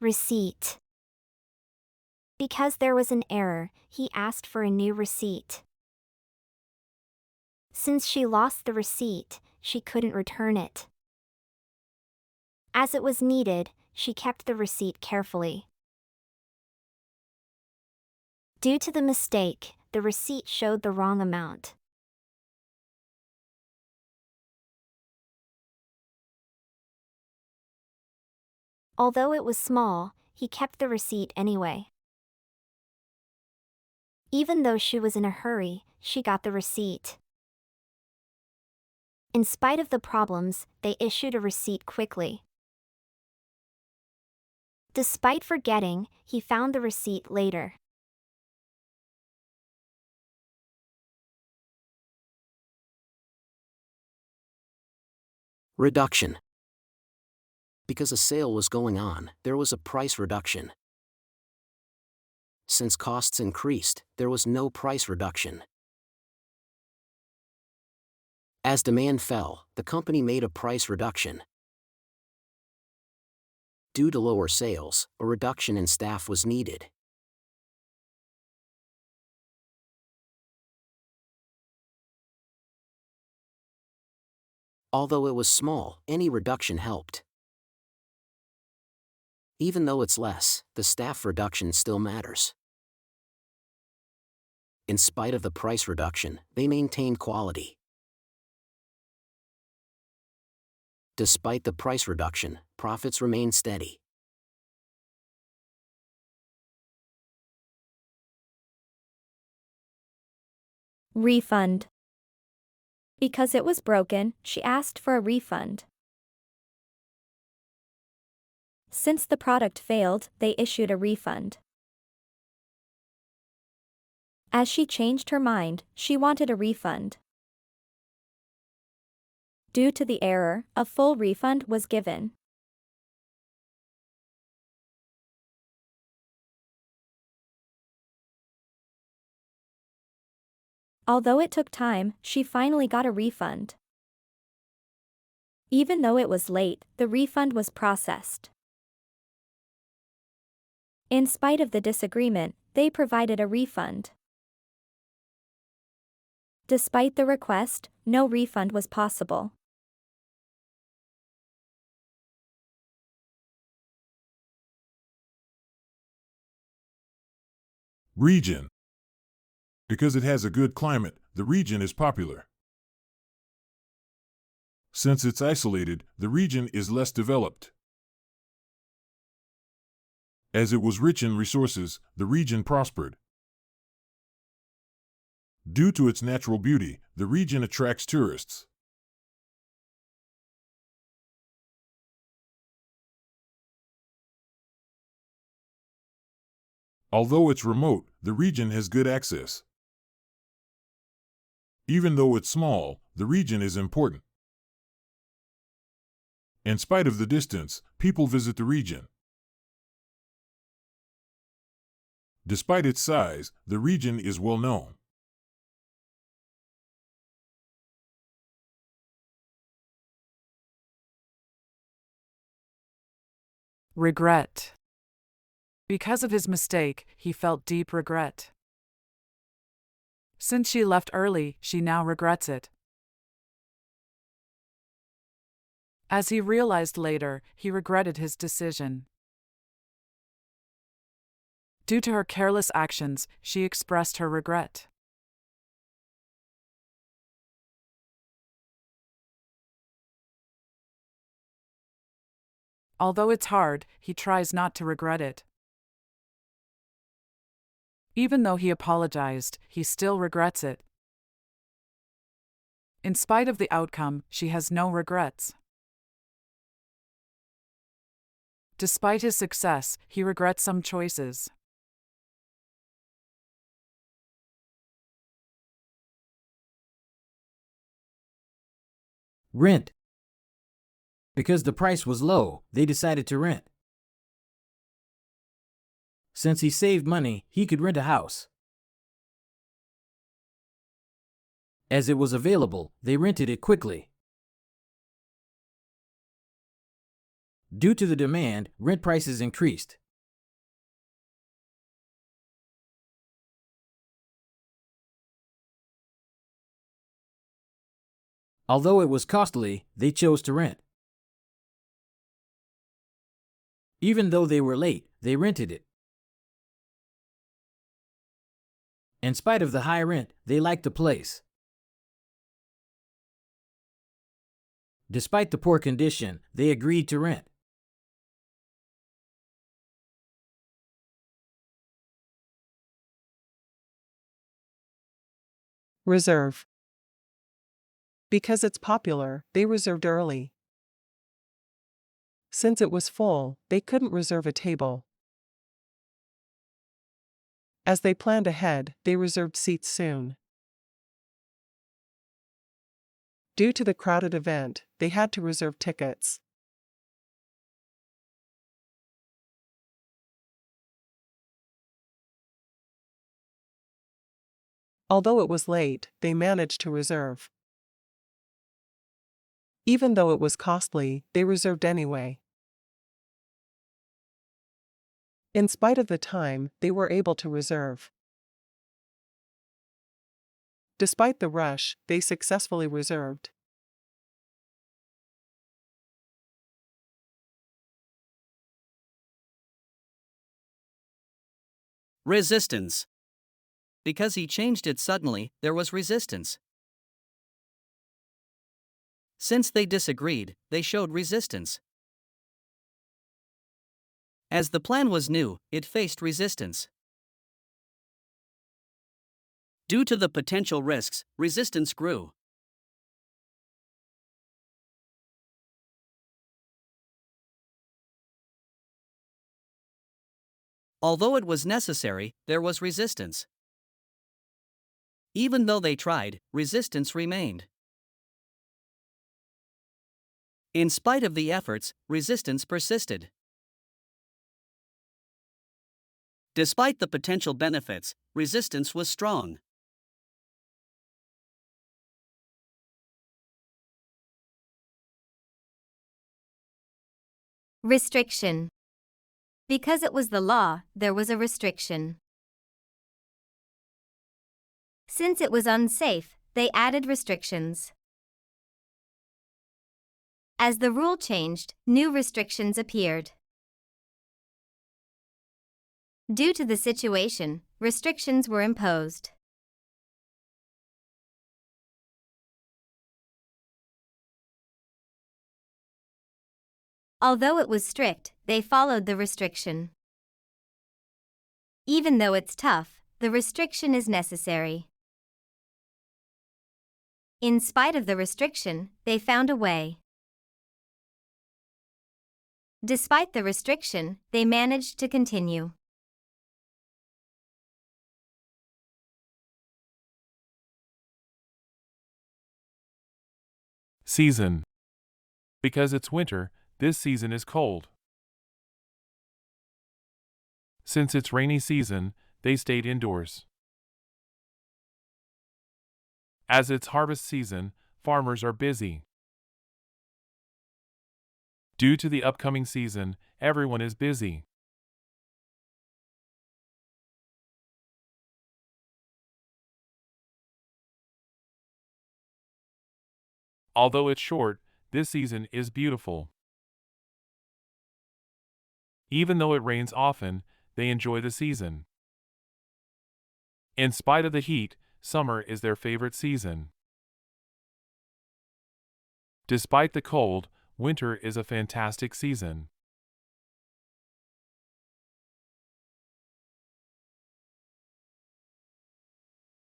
Receipt. Because there was an error, he asked for a new receipt. Since she lost the receipt, she couldn't return it. As it was needed, she kept the receipt carefully. Due to the mistake, the receipt showed the wrong amount. Although it was small, he kept the receipt anyway. Even though she was in a hurry, she got the receipt. In spite of the problems, they issued a receipt quickly. Despite forgetting, he found the receipt later. Reduction. Because a sale was going on, there was a price reduction. Since costs increased, there was no price reduction. As demand fell, the company made a price reduction. Due to lower sales, a reduction in staff was needed. Although it was small, any reduction helped. Even though it's less, the staff reduction still matters. In spite of the price reduction, they maintained quality. Despite the price reduction, profits remained steady. Refund. Because it was broken, she asked for a refund. Since the product failed, they issued a refund. As she changed her mind, she wanted a refund. Due to the error, a full refund was given. Although it took time, she finally got a refund. Even though it was late, the refund was processed. In spite of the disagreement, they provided a refund. Despite the request, no refund was possible. Region. Because it has a good climate, the region is popular. Since it's isolated, the region is less developed. As it was rich in resources, the region prospered. Due to its natural beauty, the region attracts tourists. Although it's remote, the region has good access. Even though it's small, the region is important. In spite of the distance, people visit the region. Despite its size, the region is well known. Regret. Because of his mistake, he felt deep regret. Since she left early, she now regrets it. As he realized later, he regretted his decision. Due to her careless actions, she expressed her regret. Although it's hard, he tries not to regret it. Even though he apologized, he still regrets it. In spite of the outcome, she has no regrets. Despite his success, he regrets some choices. Rent. Because the price was low, they decided to rent. Since he saved money, he could rent a house. As it was available, they rented it quickly. Due to the demand, rent prices increased. Although it was costly, they chose to rent. Even though they were late, they rented it. In spite of the high rent, they liked the place. Despite the poor condition, they agreed to rent. Reserve. Because it's popular, they reserved early. Since it was full, they couldn't reserve a table. As they planned ahead, they reserved seats soon. Due to the crowded event, they had to reserve tickets. Although it was late, they managed to reserve. Even though it was costly, they reserved anyway. In spite of the time, they were able to reserve. Despite the rush, they successfully reserved. Resistance. Because he changed it suddenly, there was resistance. Since they disagreed, they showed resistance. As the plan was new, it faced resistance. Due to the potential risks, resistance grew. Although it was necessary, there was resistance. Even though they tried, resistance remained. In spite of the efforts, resistance persisted. Despite the potential benefits, resistance was strong. Restriction. Because it was the law, there was a restriction. Since it was unsafe, they added restrictions. As the rule changed, new restrictions appeared. Due to the situation, restrictions were imposed. Although it was strict, they followed the restriction. Even though it's tough, the restriction is necessary. In spite of the restriction, they found a way. Despite the restriction, they managed to continue. Season. Because it's winter, this season is cold. Since it's rainy season, they stayed indoors. As it's harvest season, farmers are busy. Due to the upcoming season, everyone is busy. Although it's short, this season is beautiful. Even though it rains often, they enjoy the season. In spite of the heat, summer is their favorite season. Despite the cold, winter is a fantastic season.